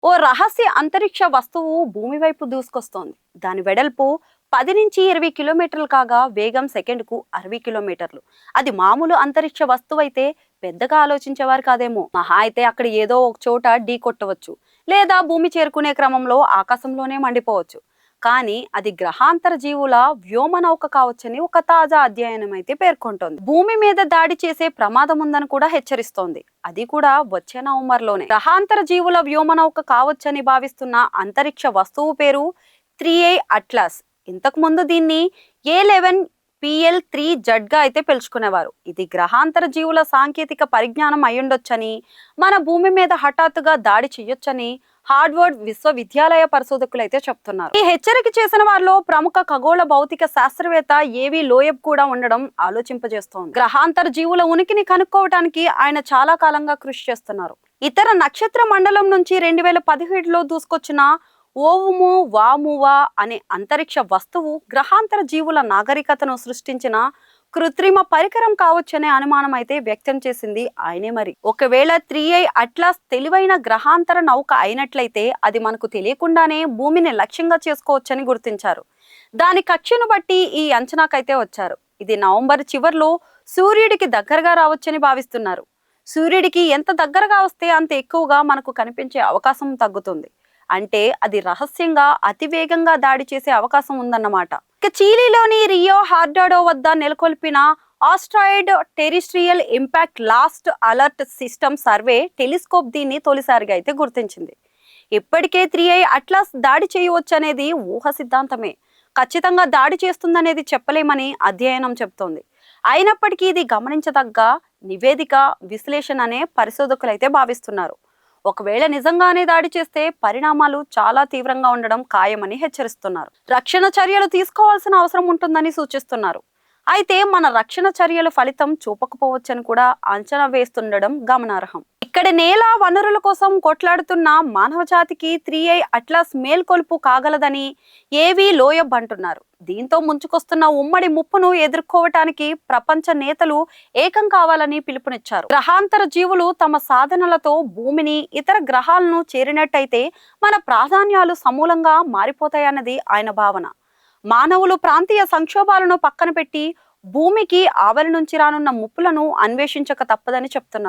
ఓ రహస్య అంతరిక్ష వస్తువు భూమి వైపు దూసుకొస్తోంది. దాని వెడల్పు 10 నుంచి 20 కిలోమీటర్లు కాగా వేగం సెకండ్కు 60 కిలోమీటర్లు. అది మామూలు అంతరిక్ష వస్తువు అయితే పెద్దగా ఆలోచించేవారు కాదేమో. మహా అయితే అక్కడ ఏదో ఒక చోట ఢీ కొట్టవచ్చు, లేదా భూమి చేరుకునే క్రమంలో ఆకాశంలోనే మండిపోవచ్చు. కానీ అది గ్రహాంతర జీవుల వ్యోమనౌక కావచ్చని ఒక తాజా అధ్యయనం అయితే పేర్కొంటోంది. భూమి మీద దాడి చేసే ప్రమాదం ఉందని కూడా హెచ్చరిస్తోంది. అది కూడా వచ్చే నవంబర్లోనే. గ్రహాంతర జీవుల వ్యోమనౌక కావచ్చని భావిస్తున్న అంతరిక్ష వస్తువు పేరు 3A అట్లాస్. ఇంతకు ముందు దీన్ని A11PL3Z గా అయితే పిలుచుకునేవారు. ఇది గ్రహాంతర జీవుల సాంకేతిక పరిజ్ఞానం అయ్యుండొచ్చని, మన భూమి మీద హఠాత్తుగా దాడి చెయ్యొచ్చని హార్వర్డ్ విశ్వవిద్యాలయ పరిశోధకులు అయితే చెప్తున్నారు. ఈ హెచ్చరిక చేసిన వారిలో ప్రముఖ ఖగోళ భౌతిక శాస్త్రవేత్త ఏవి లోయబ్ కూడా ఉండడం ఆలోచింపజేస్తోంది. గ్రహాంతర జీవుల ఉనికిని కనుక్కోవటానికి ఆయన చాలా కాలంగా కృషి చేస్తున్నారు. ఇతర నక్షత్ర మండలం నుంచి 2017లో దూసుకొచ్చిన ఓవుము వామువా అనే అంతరిక్ష వస్తువు గ్రహాంతర జీవుల నాగరికతను సృష్టించిన కృత్రిమ పరికరం కావచ్చనే అనుమానం అయితే వ్యక్తం చేసింది ఆయనే. మరి ఒకవేళ 3I అట్లాస్ తెలివైన గ్రహాంతర నౌక అయినట్లయితే అది మనకు తెలియకుండానే భూమిని లక్ష్యంగా చేసుకోవచ్చని గుర్తించారు. దాని కక్షను బట్టి ఈ అంచనాకైతే వచ్చారు. ఇది నవంబర్ చివర్లో సూర్యుడికి దగ్గరగా రావచ్చని భావిస్తున్నారు. సూర్యుడికి ఎంత దగ్గరగా వస్తే అంత ఎక్కువగా మనకు కనిపించే అవకాశం తగ్గుతుంది. అంటే అది రహస్యంగా అతివేగంగా దాడి చేసే అవకాశం ఉందన్నమాట. ఇక చిలీలోని రియో హార్డాడో వద్ద నెలకొల్పిన asteroid terrestrial impact last alert system survey telescope దీన్ని తొలిసారిగా అయితే గుర్తించింది. ఇప్పటికే 3I అట్లాస్ దాడి చేయవచ్చు అనేది ఊహ సిద్ధాంతమే. ఖచ్చితంగా దాడి చేస్తుందనేది చెప్పలేమని అధ్యయనం చెబుతోంది. అయినప్పటికీ ఇది గమనించదగ్గ నివేదిక, విశ్లేషణ అనే పరిశోధకులు అయితే భావిస్తున్నారు. ఒకవేళ నిజంగానే దాడి చేస్తే పరిణామాలు చాలా తీవ్రంగా ఉండడం ఖాయమని హెచ్చరిస్తున్నారు. రక్షణ చర్యలు తీసుకోవాల్సిన అవసరం ఉంటుందని సూచిస్తున్నారు. అయితే మన రక్షణ చర్యలు ఫలితం చూపకపోవచ్చని కూడా అంచనా వేస్తుండడం గమనార్హం. ఇక్కడ నేల వనరుల కోసం కొట్లాడుతున్న మానవ జాతికి 3I అట్లాస్ మేల్కొల్పు కాగలదని ఏవి లోయబ్ అంటున్నారు. దీంతో ముంచుకొస్తున్న ఉమ్మడి ముప్పును ఎదుర్కోవటానికి ప్రపంచ నేతలు ఏకం కావాలని పిలుపునిచ్చారు. గ్రహాంతర జీవులు తమ సాధనలతో భూమిని, ఇతర గ్రహాలను చేరినట్టయితే మన ప్రాధాన్యాలు సమూలంగా మారిపోతాయన్నది ఆయన భావన. మానవులు ప్రాంతీయ సంక్షోభాలను పక్కన పెట్టి భూమికి ఆవలి నుంచి రానున్న ముప్పులను అన్వేషించక తప్పదని చెప్తున్నారు.